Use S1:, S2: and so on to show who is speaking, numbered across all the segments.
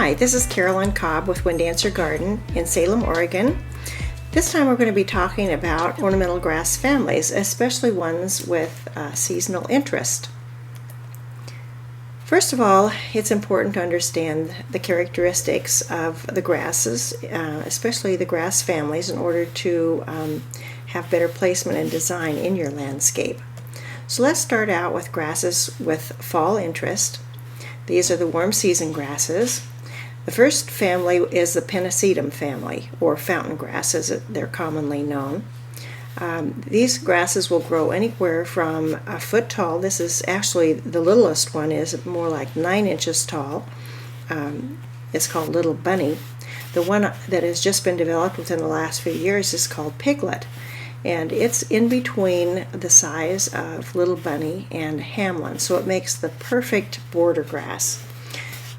S1: Hi, this is Caroline Cobb with Wind Dancer Garden in Salem, Oregon. This time we're going to be talking about ornamental grass families, especially ones with seasonal interest. First of all, it's important to understand the characteristics of the grasses, especially the grass families, in order to have better placement and design in your landscape. So let's start out with grasses with fall interest. These are the warm season grasses. The first family is the Pennisetum family, or fountain grass as they're commonly known. These grasses will grow anywhere from a foot tall. This is actually the littlest one, is more like 9 inches tall. It's called Little Bunny. The one that has just been developed within the last few years is called Piglet, and it's in between the size of Little Bunny and Hamlin, so it makes the perfect border grass.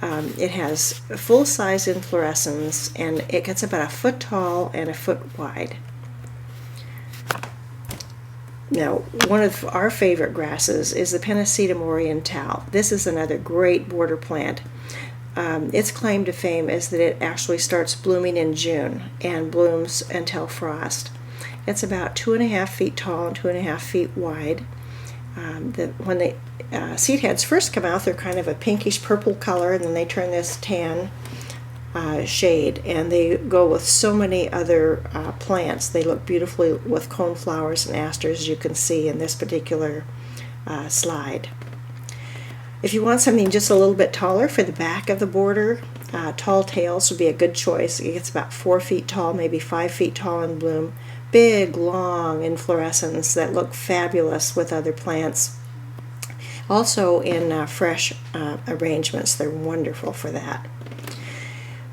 S1: It has full-size inflorescence, and it gets about a foot tall and a foot wide. Now, one of our favorite grasses is the Pennisetum Ornamental. This is another great border plant. Its claim to fame is that it actually starts blooming in June and blooms until frost. It's about 2.5 feet tall and 2.5 feet wide. When the seed heads first come out, they're kind of a pinkish purple color, and then they turn this tan shade, and they go with so many other plants. They look beautifully with coneflowers and asters, as you can see in this particular slide. If you want something just a little bit taller for the back of the border, tall tails would be a good choice. It gets about 4 feet tall, maybe 5 feet tall in bloom. Big, long inflorescence that look fabulous with other plants. Also in fresh arrangements, they're wonderful for that.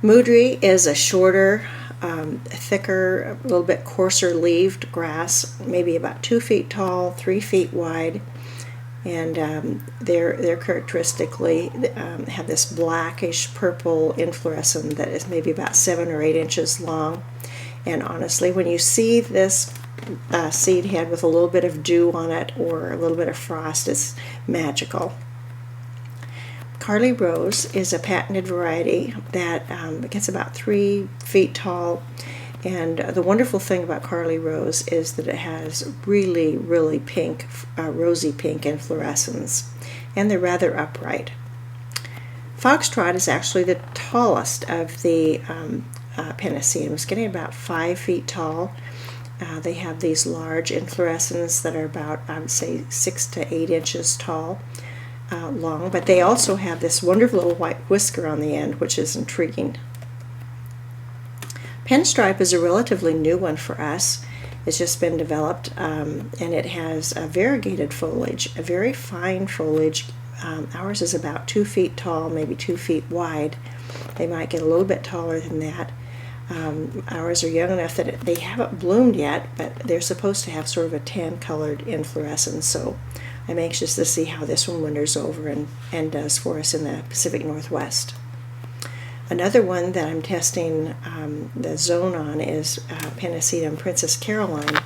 S1: Moodrey is a shorter, thicker, a little bit coarser leaved grass, maybe about 2 feet tall, 3 feet wide, and they're characteristically have this blackish purple inflorescence that is maybe about 7 or 8 inches long. And honestly, when you see this seed head with a little bit of dew on it or a little bit of frost, it's magical. Carly Rose is a patented variety that gets about 3 feet tall. And the wonderful thing about Carly Rose is that it has really, really pink, rosy pink inflorescence, and they're rather upright. Foxtrot is actually the tallest of the Pennisetum, getting about 5 feet tall. They have these large inflorescences that are about, I would say, 6 to 8 inches tall, long, but they also have this wonderful little white whisker on the end, which is intriguing. Pinstripe is a relatively new one for us. It's just been developed, and it has a variegated foliage, a very fine foliage. Ours is about 2 feet tall, maybe 2 feet wide. They might get a little bit taller than that. Ours are young enough that they haven't bloomed yet, but they're supposed to have sort of a tan-colored inflorescence, so I'm anxious to see how this one winters over and does for us in the Pacific Northwest. Another one that I'm testing the zone on is Pennisetum Princess Caroline.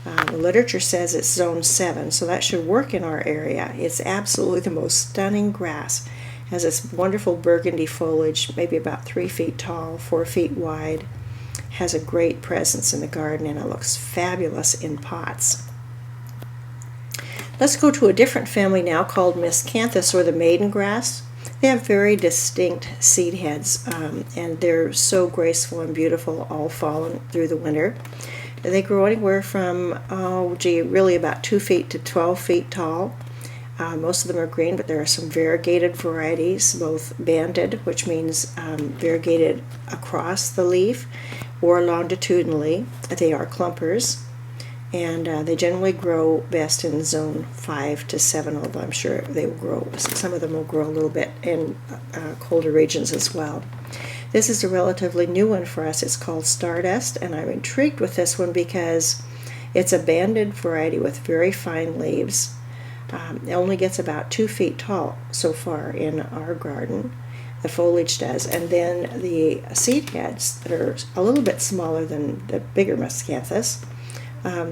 S1: The literature says it's zone 7, so that should work in our area. It's absolutely the most stunning grass. Has this wonderful burgundy foliage, maybe about 3 feet tall, 4 feet wide. Has a great presence in the garden, and it looks fabulous in pots. Let's go to a different family now called Miscanthus, or the maiden grass. They have very distinct seed heads, and they're so graceful and beautiful all fall through the winter. They grow anywhere from, really about 2 feet to 12 feet tall. Most of them are green, but there are some variegated varieties, both banded, which means variegated across the leaf, or longitudinally. They are clumpers, and they generally grow best in zone 5 to 7, although I'm sure they will grow, some of them will grow a little bit in colder regions as well. This is a relatively new one for us. It's called Stardust, and I'm intrigued with this one because it's a banded variety with very fine leaves. It only gets about 2 feet tall so far in our garden, the foliage does, and then the seed heads that are a little bit smaller than the bigger Miscanthus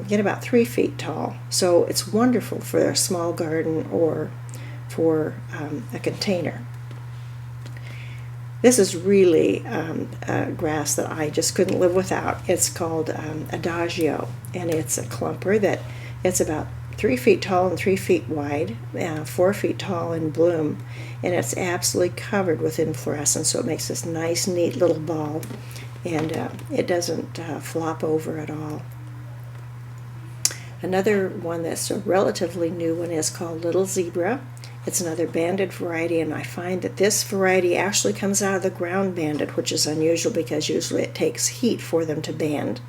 S1: get about 3 feet tall. So it's wonderful for a small garden or for a container. This is really a grass that I just couldn't live without. It's called Adagio, and it's a clumper that it's about 3 feet tall and 3 feet wide, 4 feet tall in bloom, and it's absolutely covered with inflorescence, so it makes this nice, neat little ball, and it doesn't flop over at all. Another one that's a relatively new one is called Little Zebra. It's another banded variety, and I find that this variety actually comes out of the ground banded, which is unusual because usually it takes heat for them to band.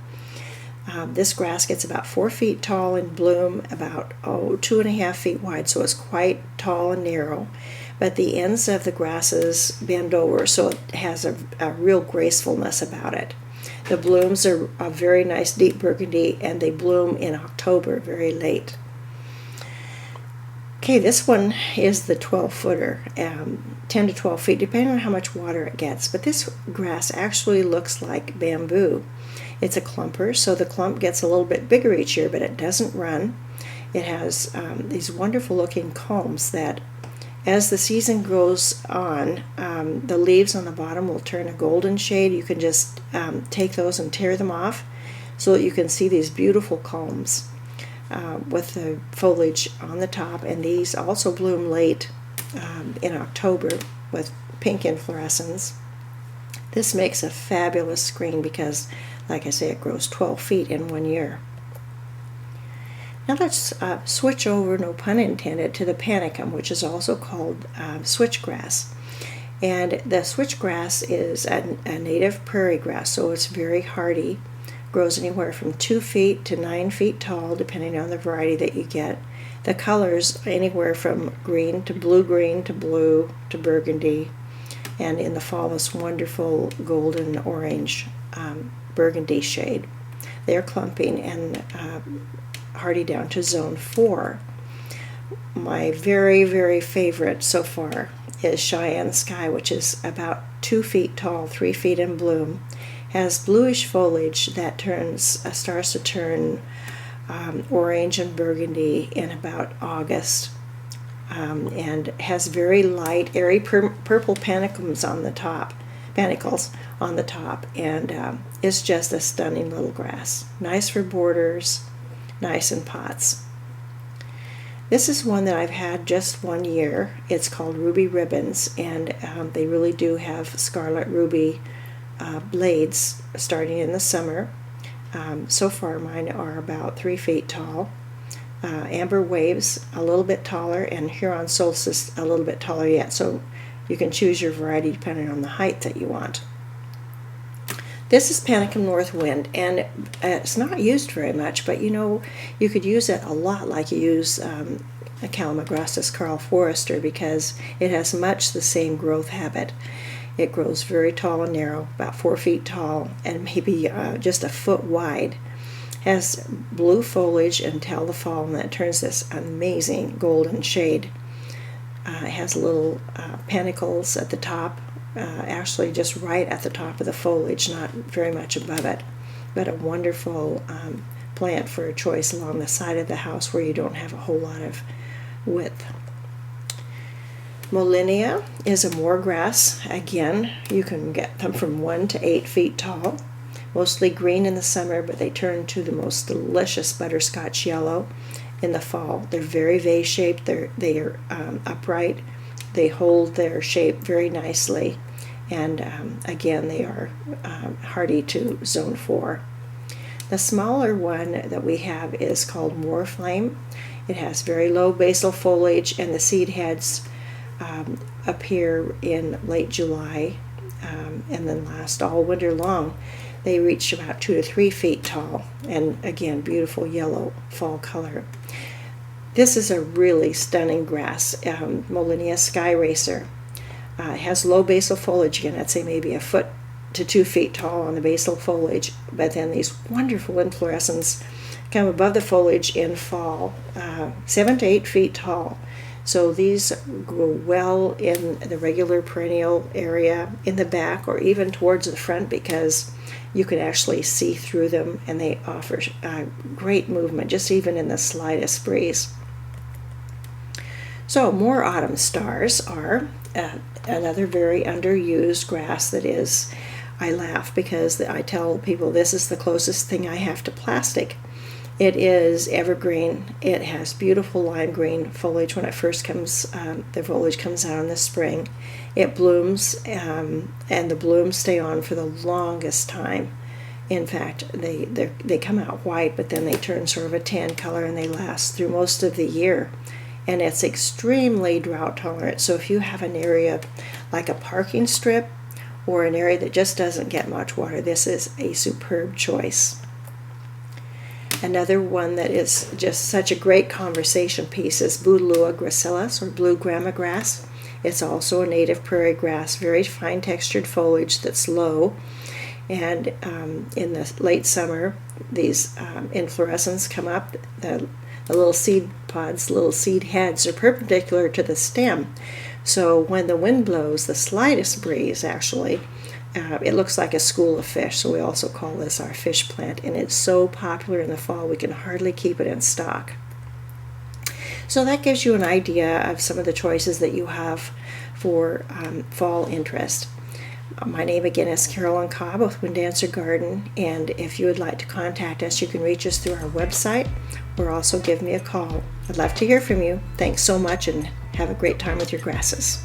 S1: This grass gets about 4 feet tall in bloom, about 2.5 feet wide, so it's quite tall and narrow. But the ends of the grasses bend over, so it has a real gracefulness about it. The blooms are a very nice deep burgundy, and they bloom in October, very late. Okay, this one is the 12-footer, 10 to 12 feet, depending on how much water it gets. But this grass actually looks like bamboo. It's a clumper, so the clump gets a little bit bigger each year, but it doesn't run. It has these wonderful-looking culms that, as the season goes on, the leaves on the bottom will turn a golden shade. You can just take those and tear them off so that you can see these beautiful culms. With the foliage on the top, and these also bloom late in October with pink inflorescence. This makes a fabulous screen because, like I say, it grows 12 feet in 1 year. Now let's switch over, no pun intended, to the panicum, which is also called switchgrass. And the switchgrass is a native prairie grass, so it's very hardy. Grows anywhere from 2 feet to 9 feet tall, depending on the variety that you get. The colors anywhere from green to blue to burgundy, and in the fall this wonderful golden orange burgundy shade. They're clumping and hardy down to zone 4. My very, very favorite so far is Cheyenne Sky, which is about 2 feet tall, 3 feet in bloom. Has bluish foliage that starts to turn orange and burgundy in about August, and has very light, airy purple panicles on the top, and it's just a stunning little grass. Nice for borders, nice in pots. This is one that I've had just 1 year. It's called Ruby Ribbons, and they really do have scarlet ruby blades starting in the summer. So far mine are about 3 feet tall. Amber Waves a little bit taller, and Huron Solstice a little bit taller yet, so you can choose your variety depending on the height that you want. This is Panicum Northwind, and it's not used very much, but you could use it a lot like you use Calamagrostis Carl Forrester, because it has much the same growth habit. It grows very tall and narrow, about 4 feet tall, and maybe just a foot wide. Has blue foliage until the fall, and then it turns this amazing golden shade. It has little panicles at the top, actually just right at the top of the foliage, not very much above it, but a wonderful plant for a choice along the side of the house where you don't have a whole lot of width. Molinia is a moorgrass. Again, you can get them from 1 to 8 feet tall. Mostly green in the summer, but they turn to the most delicious butterscotch yellow in the fall. They're very vase-shaped. They are upright. They hold their shape very nicely. And again, they are hardy to zone 4. The smaller one that we have is called Moorflame. It has very low basal foliage, and the seed heads appear in late July and then last all winter long. They reach about 2 to 3 feet tall, and again, beautiful yellow fall color. This is a really stunning grass, Molinia Sky Racer. It has low basal foliage, again, I'd say maybe 1 foot to 2 feet tall on the basal foliage, but then these wonderful inflorescences come above the foliage in fall, 7 to 8 feet tall. So these grow well in the regular perennial area in the back or even towards the front, because you can actually see through them, and they offer great movement just even in the slightest breeze. So more autumn stars are another very underused grass that is, I laugh because I tell people this is the closest thing I have to plastic. It is evergreen. It has beautiful lime green foliage when it first comes, the foliage comes out in the spring. It blooms, and the blooms stay on for the longest time. In fact, they come out white, but then they turn sort of a tan color, and they last through most of the year. And it's extremely drought tolerant. So if you have an area like a parking strip or an area that just doesn't get much water, this is a superb choice. Another one that is just such a great conversation piece is Bouteloua gracilis, or blue grama grass. It's also a native prairie grass, very fine textured foliage that's low. And in the late summer, these inflorescences come up. The little seed pods, little seed heads, are perpendicular to the stem. So when the wind blows, the slightest breeze actually, it looks like a school of fish. So we also call this our fish plant. And it's so popular in the fall, we can hardly keep it in stock. So that gives you an idea of some of the choices that you have for fall interest. My name again is Carolyn Cobb with Windancer Garden, and if you would like to contact us, you can reach us through our website or also give me a call. I'd love to hear from you. Thanks so much, and have a great time with your grasses.